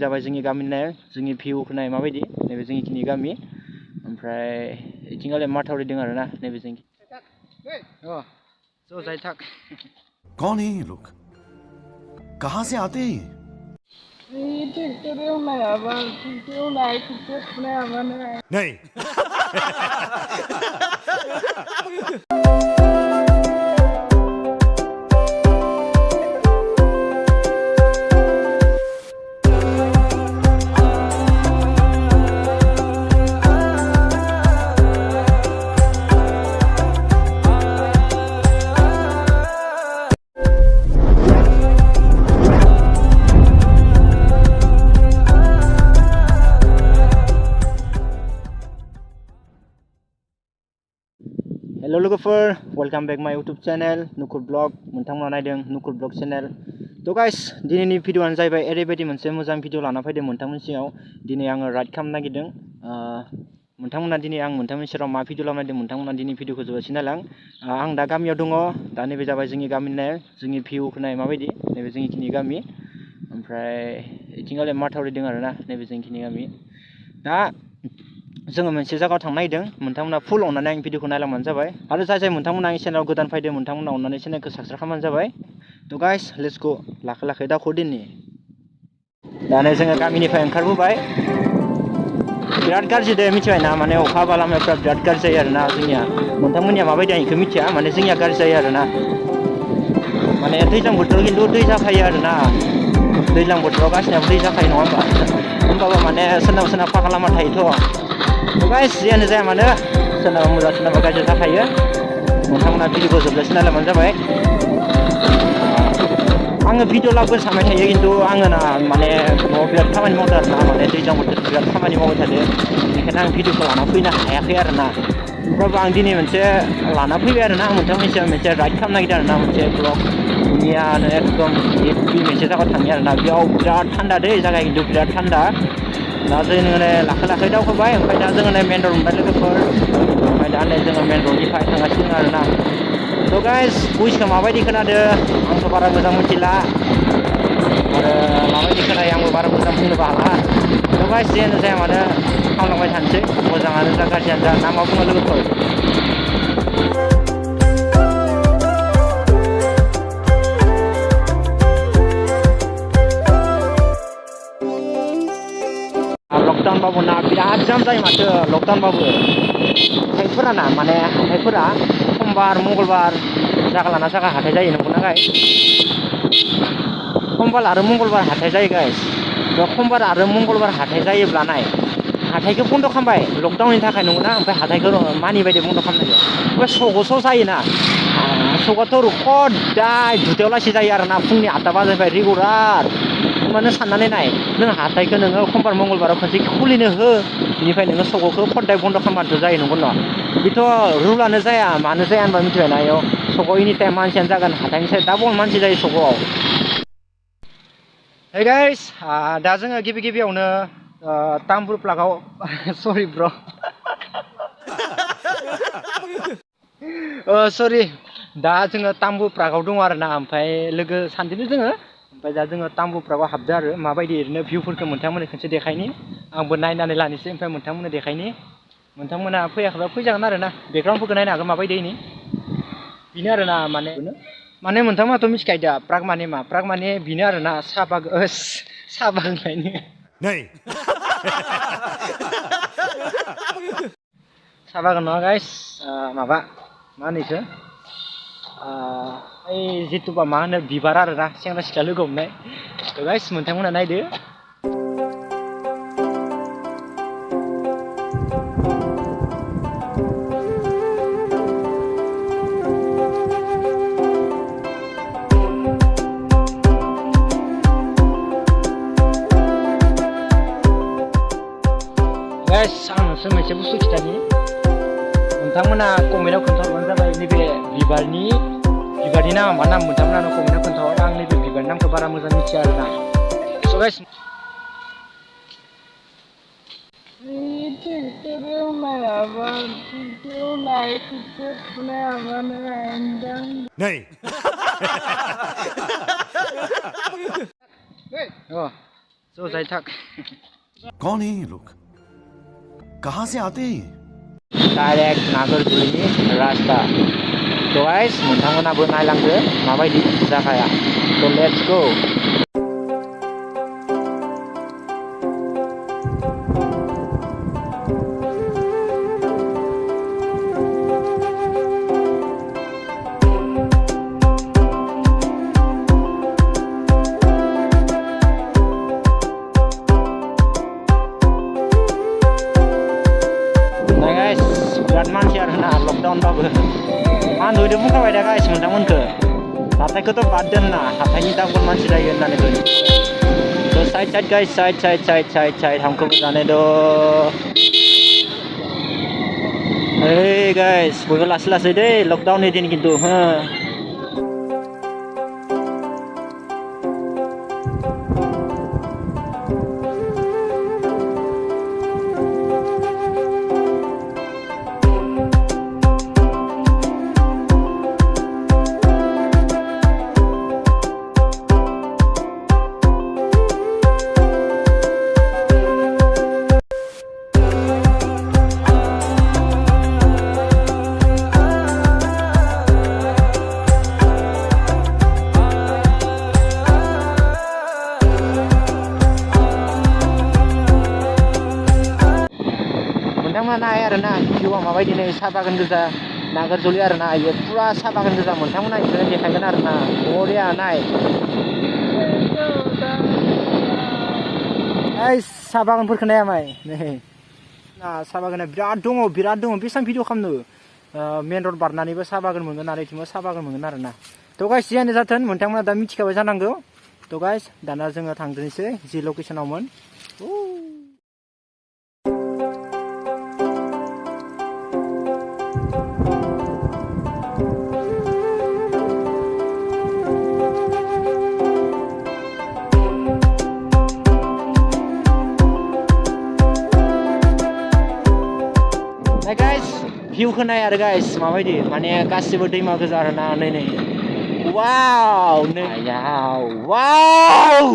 जाबाय जोंनि गामिनि जोंनि भिउखौ नाय माबायदि नैबे जोंनि गामि ओमफ्राय इथिंगाले माथावरि दं आरोना नैबे जोंनि ज' जाय थाक कौन है ये लोग कहां से आते हैं नहीं Hello lwgwfwr, welcome back my YouTube channel Nukul blog मोनथांमोना नायदों Nukul blog channel तो गाइस दिनैनि भिडिअआनो जाहैबाय ओरैबायदि मोनसे मोजां भिडिअ लाना फैदों मोनथांमोननि सिगाङाव दिनै आङो राइड खालामनो नागिरदों मोनथांमोना दिनै आं मोनथांमोननि सेराव मा भिडिअ लाबोनायदों मोनथांमोना दिनै भिडिअखौ जोबासै नालाय आं दा गामियाव दङ दा नैबे जाबाय जोंनि गामिनि जोंनि भिउखौ नाय माबायदि नैबे जोंनि गामि ओमफ्राय इथिंगाले माथावरि दं आरोना नैबे जोंनि गामि दा जोङो मोनसे जायगायाव थांनो नागिरदों मोनथांमोना फुल अननानै आं भिडिअखौ नायलांबानो जाबाय आरो जाय मोनथांमोना आंनि चेनेलाव गोदान फैदों मोनथांमोना अननानै चेनेलखौ साबस्क्राइब खालामबानो जाबाय तो गाइस लेट्स गो लाखै दावखौ दिननि दानो जोङो गामिनिफ्राय ओंखारबोबाय बिराद गाज्रि दे मिथिबाय ना माने अखा हाबा लामाफ्रा बिराद गाज्रि जायो आरोना जोंनिया मोनथांमोननिया माबायदि आं बेखौ मिथिया माने जोंनिया गाज्रि जायो आरोना माने दैज्लां बोथोराव खिन्थु दै जाखायो आरोना दैज्लां बोथोराव गासिनाबो दै जाखायो नङा होमबा होमबाबो माने सोरनाबा फाखा लामा थायोथ' गाइस जियानो जाया मानो सोरनाबा मोजां सोरनाबा गाज्रि जाखायो नोंथांमोना भिडिअखौ जोबजासिम नायलांबानो जाबाय आङो भिडिअ लाबोनो सानबाय थायो खिन्थु आङो ना माने न'आव बिराद खामानि मावदों आरोना माने दैज्लां बोथोर बिराद खामानि मावबाय थादों बेनिखायनो आं भिडिअखौ लाना फैनो हायाखै आरोना होमब्लाबो आं दिनै मोनसे लाना फैबाय आरोना मोनसे राइड खालामनो नागिरदों आरोना मोनसे ब्लग दुनियानो एकदम मोनसे जायगायाव थांनि आरोना बेयाव बिराद थान्दा दै जायगाया खिन्थु बिराद थान्दा दा जोङो लाखै दावखोबाय ओमफ्राय दा जोङो मेन रड मोनबाय लोगोफोर ओमफ्राय दा जोङो मेन रडनिफ्राय थांगासिनो आरोना थ' गाइस भइसखौ माबायदि खोनादों आंथ' बारा मोजां मिथिला आरो माबायदि खोनायो आंबो बारा मोजां बुंनोबो हाला थ' गाइस जियानो जाया मानो खालामलांबाय थानोसै मोजाङानो जा गाज्रियानो जा ना मा बुङो लोगोफोर लकडाउन बाबो ना बिराद जाम जायो माथो लकडाउन बाबो हाथायफोरा ना माने हाथायफोरा समबार मंगलबार जागा लाना जागा हाथाय जायो नंगौना गाइस समबार आरो मंगलबार हाथाय जायो गाइस समबार आरो मंगलबार हाथाय जायोब्ला नाय हाथायखौ बन्द' खालामबाय लकडाउननि थाखाय नंगौना ओमफ्राय हाथायखौ मानि बायदि बन्द' खालामनाय ओमफ्राय सग'स' जायोना सगाथ' खदाय दुथायाव लासै जायो आरोना फुंनि 8टा बाजिनिफ्राय रेगुलार मानो साननानै नाय नों हाथायखौ नोङो समबार मंगलबाराव खनसे खुलिनो हो बेनिफ्राय नोङो सग'खौ खदाय बन्द' खालामबानोथ' जायो नंगौ ना बेथ' रुलानो जाया मानो जाया होनबा मिथिबाय ना इयाव सगाव एनि टाइम मानसियानो जागोन हाथायनिफ्राय डाबल मानसि जायो सगाव हे गाइस दा जोङो गिबियावनो तामुलपुर प्लागाव सरि ब्र सरि दा जोङो तामुलपुर प्लागाव दङ आरोना ओमफ्राय लोगो सानैजों जोङो ओमफ्राय दा जोङो तामुलपुर प्लागाव हाबदों आरो माबायदि ओरैनो भिउफोरखौ मोनथांमोननो खनसे देखायनि आंबो नायनानै लानोसै ओमफ्राय मोनथांमोननो देखायनि मोनथांमोना फैयाखैबा फैजागोन आरोना बेकग्राउन्डफोरखौ नायनो हागोन माबायदि बेनो आरोना माने मोनथांमोनाथ' मिथिखायो दा प्राग माने मा प्राग माने बेनो आरोना साहा बागान गायनो साहा बागान नङा गाइस माबा मा होनो इखो ओइ जिथुबा मा होनो बिबार आरोना सेंग्रा सिख्ला लोगो हमनाय गाइस मोनथांमोना नायदो गाइस आं नोंसोर मोनसे बुस्थु खिथानि नोंथांमोना कमेन्टआव खोन्थाहरबानो जाबाय नैबे बिबारनि नामा मा नाम मोनथांमोना कमेन्टआव खोन्थाहर आं नैबे बिबारनि नामखौ बारा मोजां मिथिया आरोना स' गाइस So जाय थाक कौन है ये लोग? कहाँ से आते हैं ये? डाइरेक्ट नागरजुलिनि रास्ता तो गाइस नोंथांमोनाबो नायलांदो माबायदि जागाया तो लेट्स गो मानसि आरोना लकडाउन बाबो आं दहायनो बुंखाबाय दा गाइस नोंथांमोनखो हाथायखौथ' बाद दोनना हाथायनि दामखौ मानसि जायो होननानै थ' साइड गाइस साइड हामखौ जाने द ओइ गाइस बयबो लासै दै लकडाउननि दिन खिन्थु हो नाय आरोना भिउआ माबायदि नै साहा बागान गोजा नागारजुलि आरोना इयो फुरा साहा बागान गोजा मोनथांमोना इखौनो देखायगोन आरोना बरिया नाय ओइ साहा बागानफोरखौ नाया माय नै ना साहा बागाना बिराद दङ बेसां भिडिअ खालामनो मेन रड बारनानैबो साहा बागान मोनगोन आरो इथिंबो साहा बागान मोनगोन आरोना थ' गाइस जियानो जाथों नोंथांमोना दा मिथिखाबाय जानांगौ थ' गाइस दाना जोङो थांदोंसै जि लकेसनावमोन guys view खौ नाय आरो guys माबायदि माने गासिबो दैमा गोजा आरोना नै वाव नै वाव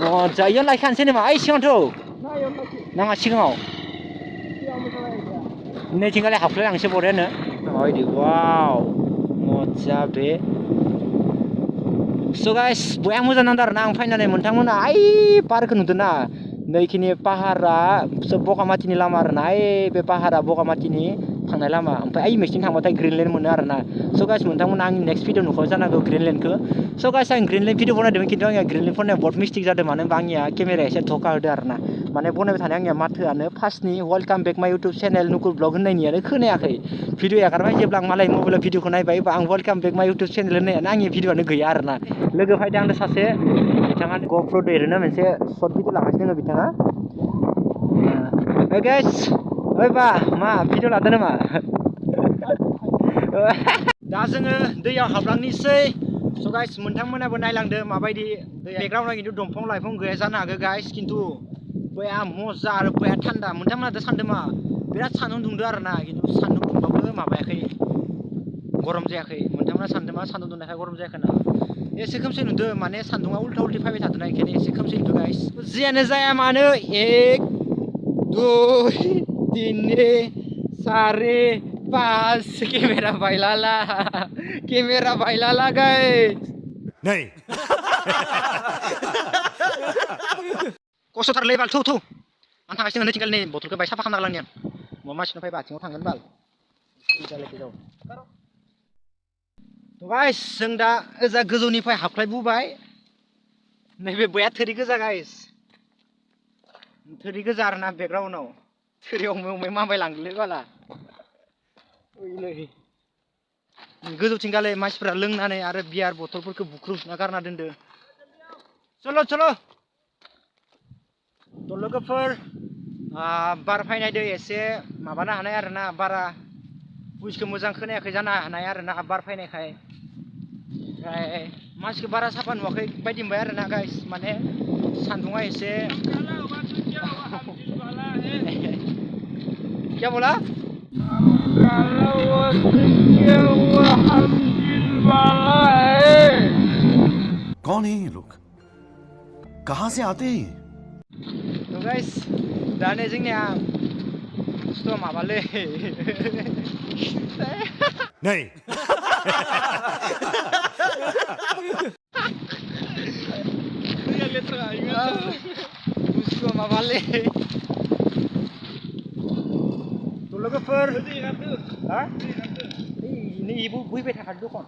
मजा इयाव लायखानोसै नामा ओइ सिगाङावथ' नाङा सिगाङाव नैथिंगालाय हाबफ्लायलांसै बरियानो माबायदि वाव मजा बे स' गाइस बया मोजां नांदों आरोना आं फाइनालि नोंथांमोना ओइ पार्कखौ नुदोंना नैखिनि पाहारा बगामाथिनि लामा आरोना ओइ बे पाहारा बगामाथिनि थांनाय लामा ओमफ्राय ओइ मेसिन थांबाथाय ग्रिनलेन्ड मोनो आरोना स' गाइस नोंथांमोना आंनि नेक्स्ट भिडिअ नुखाबाय जानांगौ ग्रिनलेन्डखौ स' गाइस आं ग्रिनलेन्ड भिडिअ बनायदोंमोन खिन्थु आंनिया ग्रिनलेन्ड फरायनाया बहुत मिस्टेक जादों मानो होनबा आंनिया केमेराया एसे धक्का होदो आरोना माने बनायबाय थानाय आंनिया माथोआनो फार्स्टनि वेलकाम बेक माय इउटुब चेनेल नुकुल ब्लग होननायनियानो खोनायाखै भिडिअ एगारबाय जेब्ला आं मालाय मबाइलाव भिडिअखौ नायबाय बा आं वेलकाम बेक माय इउटुब चेनेल होननायानो आंनि भिडिअआनो गैया आरोना लोगो फायदों आंनो सासे बिथाङा ग'प्र दैरोनो मोनसे सर्ट भिडिअ लागासिनो दङ बिथाङा ओइ गाइस ओइ बा मा भिडिअ लादों नामा दा जोङो दैयाव हाबलांनोसै स' गाइस नोंथांमोनाबो नायलांदो माबायदि बेकग्राउन्डआव खिन्थु दंफां लाइफां गैया जानो हागौ गाइस खिन्थु बया मजा आरो बया थान्दा नोंथांमोना सानदों मा बिराद सान्दुं दुंदो आरोना खिन्थु सान्दुं दुंबाबो माबायाखै गरम जायाखै नोंथांमोना सानदों मा सान्दुं दुंनायखाय गरम जायाखै ना एसे खोमसि नुदो माने सान्दुङा उल्था उल्थि फैबाय थादोंना बेखायनो एसे खोमसि नुदो गाइस जियानो जाया मानो 1 2 3 4 5 केमेरा बायलाला गाइस नहीं खस्थ'थारलै बाल थौ आं थांगासिनो नै थिंगाल नै बथलखौ बाय साफा खालामना लांनि आं मा मानसिनो फैबा आथिङाव थांगोन बाल गाइस जों दा ओजा गोजौनिफ्राय हाबख्लायबोबाय नैबे बया थोरि गोजा गाइस थोरि गोजा आरोना बेकग्राउन्डआव थोरियाव उमै माबाय लांदोलै बाला ओइलै गोजौथिंगालै मानसिफोरा लोंनानै आरो बियार बथलफोरखौ बुख्रुबना गारना दोनदो चलो थ' लोगोफोर बार फैनायदो एसे माबानो हानाय आरोना बारा बुइसखौ मोजां खोनायाखै जानो हानाय आरोना बार फैनायखाय ओमफ्राय मानसिखौ बारा साफा नुवाखै बायदि मोनबाय आरोना गाइस माने सान्दुङा एसे क्या बोला कौन है ये लोग? कहाँ से आते हैं? तो गाइस दाने जोंनिया बुस्थुआ माबालै नहीं बुस्थुआ माबालै तो लोगोफोर हा नै इबो बैबाय थाखादो दखन